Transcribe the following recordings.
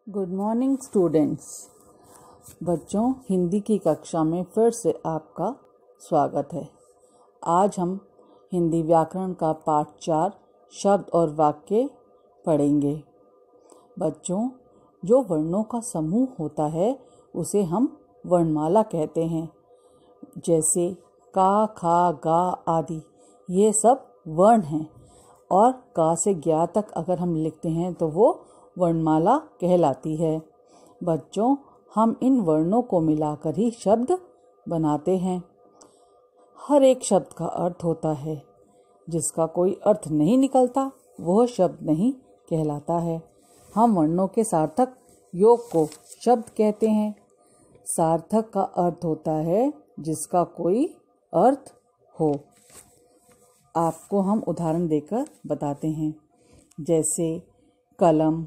Good morning students. बच्चों, हिंदी की कक्षा में फिर से आपका स्वागत है। आज हम हिंदी व्याकरण का पाठ 4 शब्द और वाक्य पढ़ेंगे। बच्चों, जो वर्णों का समूह होता है उसे हम वर्णमाला कहते हैं। जैसे का, खा, गा आदि ये सब वर्ण हैं और का से ज्ञा तक अगर हम लिखते हैं तो वो वर्णमाला कहलाती है। बच्चों, हम इन वर्णों को मिलाकर ही शब्द बनाते हैं। हर एक शब्द का अर्थ होता है। जिसका कोई अर्थ नहीं निकलता वह शब्द नहीं कहलाता है। हम वर्णों के सार्थक योग को शब्द कहते हैं। सार्थक का अर्थ होता है जिसका कोई अर्थ हो। आपको हम उदाहरण देकर बताते हैं। जैसे कलम,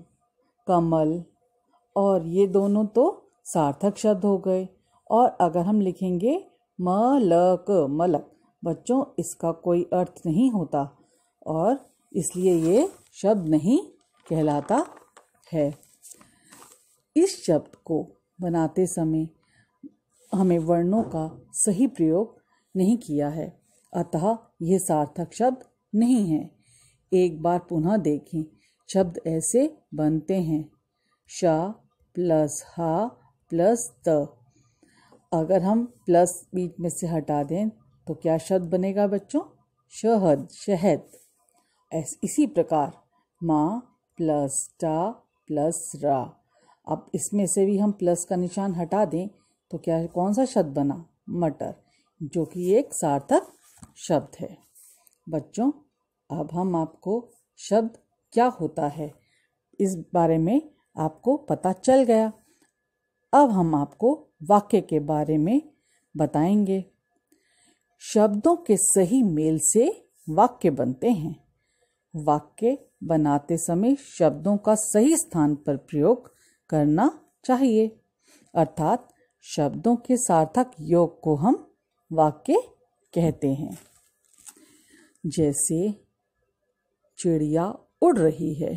कमल, और ये दोनों तो सार्थक शब्द हो गए। और अगर हम लिखेंगे मलक, मलक, बच्चों इसका कोई अर्थ नहीं होता और इसलिए ये शब्द नहीं कहलाता है। इस शब्द को बनाते समय हमें वर्णों का सही प्रयोग नहीं किया है, अतः यह सार्थक शब्द नहीं है। एक बार पुनः देखें। शब्द ऐसे बनते हैं: श प्लस हा प्लस त। अगर हम प्लस बीच में से हटा दें तो क्या शब्द बनेगा बच्चों? शहद, शहद। इसी प्रकार माँ प्लस टा प्लस रा। अब इसमें से भी हम प्लस का निशान हटा दें तो क्या कौन सा शब्द बना? मटर, जो कि एक सार्थक शब्द है। बच्चों, अब हम आपको शब्द क्या होता है इस बारे में आपको पता चल गया। अब हम आपको वाक्य के बारे में बताएंगे। शब्दों के सही मेल से वाक्य बनते हैं। वाक्य बनाते समय शब्दों का सही स्थान पर प्रयोग करना चाहिए, अर्थात शब्दों के सार्थक योग को हम वाक्य कहते हैं। जैसे चिड़िया उड़ रही है,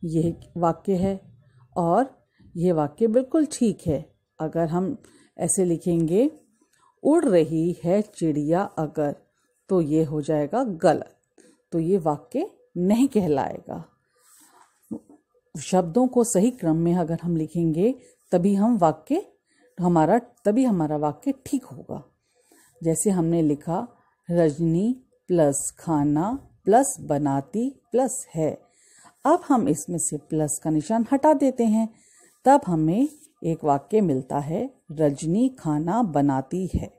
यह वाक्य है और यह वाक्य बिल्कुल ठीक है। अगर हम ऐसे लिखेंगे उड़ रही है चिड़िया अगर, तो ये हो जाएगा गलत, तो ये वाक्य नहीं कहलाएगा। शब्दों को सही क्रम में अगर हम लिखेंगे तभी हमारा वाक्य ठीक होगा। जैसे हमने लिखा रजनी प्लस खाना प्लस बनाती प्लस है। अब हम इसमें से प्लस का निशान हटा देते हैं, तब हमें एक वाक्य मिलता है रजनी खाना बनाती है।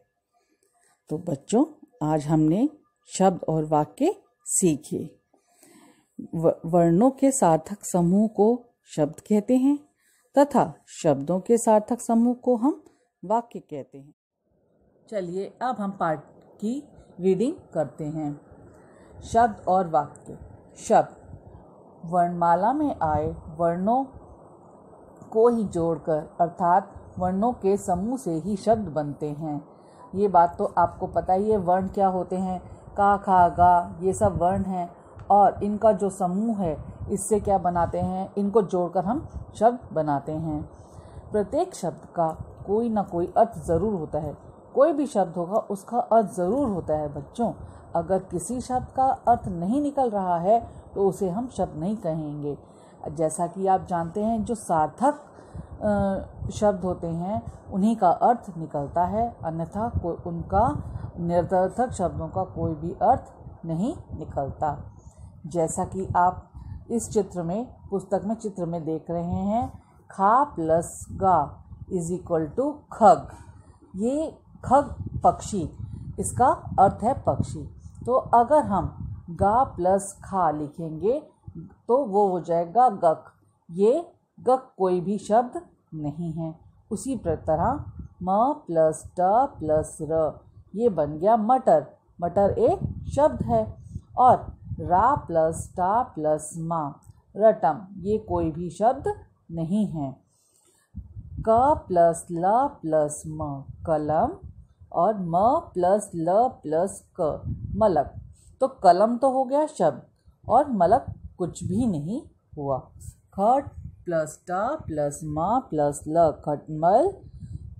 तो बच्चों, आज हमने शब्द और वाक्य सीखे। वर्णों के सार्थक समूह को शब्द कहते हैं तथा शब्दों के सार्थक समूह को हम वाक्य कहते हैं। चलिए अब हम पाठ की रीडिंग करते हैं। शब्द और वाक्य। शब्द वर्णमाला में आए वर्णों को ही जोड़कर, अर्थात वर्णों के समूह से ही शब्द बनते हैं। ये बात तो आपको पता ही है। वर्ण क्या होते हैं? का, खा, गा, ये सब वर्ण हैं और इनका जो समूह है इससे क्या बनाते हैं? इनको जोड़कर हम शब्द बनाते हैं। प्रत्येक शब्द का कोई ना कोई अर्थ ज़रूर होता है। कोई भी शब्द होगा उसका अर्थ ज़रूर होता है बच्चों। अगर किसी शब्द का अर्थ नहीं निकल रहा है तो उसे हम शब्द नहीं कहेंगे। जैसा कि आप जानते हैं, जो सार्थक शब्द होते हैं उन्हीं का अर्थ निकलता है, अन्यथा उनका निरर्थक शब्दों का कोई भी अर्थ नहीं निकलता। जैसा कि आप इस चित्र में, पुस्तक में चित्र में देख रहे हैं, खा प्लस गा इज इक्वल टू खग। ये खग पक्षी, इसका अर्थ है पक्षी। तो अगर हम गा प्लस खा लिखेंगे तो वो हो जाएगा गक। ये गक कोई भी शब्द नहीं है। उसी तरह म प्लस ट प्लस र, ये बन गया मटर। मटर एक शब्द है। और रा प्लस टा प्लस मा, रटम, ये कोई भी शब्द नहीं है। क प्लस ल प्लस म, कलम। और म प्लस ल प्लस क, मलक। तो कलम तो हो गया शब्द और मलक कुछ भी नहीं हुआ। ख प्लस टा प्लस मा प्लस ल, खटमल।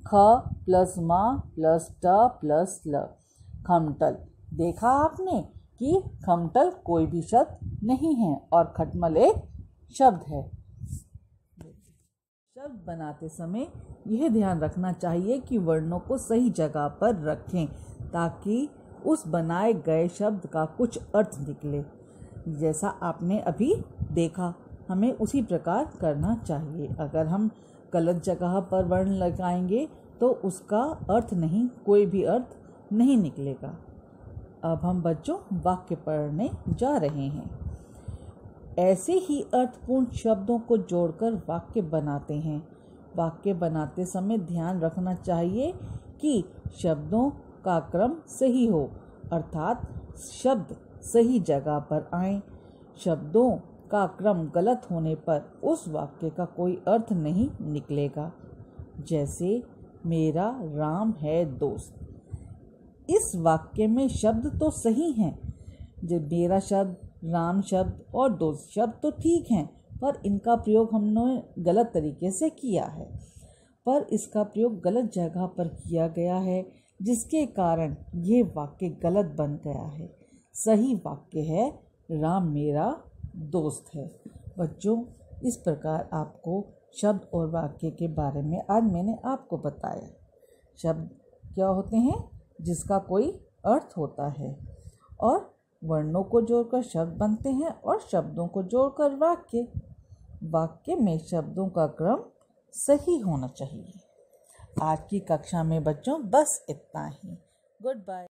ख प्लस मा प्लस टा प्लस ल, खमटल। देखा आपने कि खमटल कोई भी शब्द नहीं है और खटमल एक शब्द है। शब्द बनाते समय यह ध्यान रखना चाहिए कि वर्णों को सही जगह पर रखें ताकि उस बनाए गए शब्द का कुछ अर्थ निकले। जैसा आपने अभी देखा, हमें उसी प्रकार करना चाहिए। अगर हम गलत जगह पर वर्ण लगाएंगे तो उसका अर्थ नहीं, कोई भी अर्थ नहीं निकलेगा। अब हम बच्चों वाक्य पढ़ने जा रहे हैं। ऐसे ही अर्थपूर्ण शब्दों को जोड़कर वाक्य बनाते हैं। वाक्य बनाते समय ध्यान रखना चाहिए कि शब्दों का क्रम सही हो, अर्थात शब्द सही जगह पर आए। शब्दों का क्रम गलत होने पर उस वाक्य का कोई अर्थ नहीं निकलेगा। जैसे मेरा राम है दोस्त। इस वाक्य में शब्द तो सही हैं, जब मेरा शब्द, राम शब्द और दोस्त शब्द तो ठीक हैं, पर इनका प्रयोग हमने गलत तरीके से किया है, पर इसका प्रयोग गलत जगह पर किया गया है, जिसके कारण ये वाक्य गलत बन गया है। सही वाक्य है राम मेरा दोस्त है। बच्चों, इस प्रकार आपको शब्द और वाक्य के बारे में आज मैंने आपको बताया। शब्द क्या होते हैं? जिसका कोई अर्थ होता है, और वर्णों को जोड़कर शब्द बनते हैं और शब्दों को जोड़कर वाक्य। वाक्य में शब्दों का क्रम सही होना चाहिए। आज की कक्षा में बच्चों बस इतना ही। Good bye.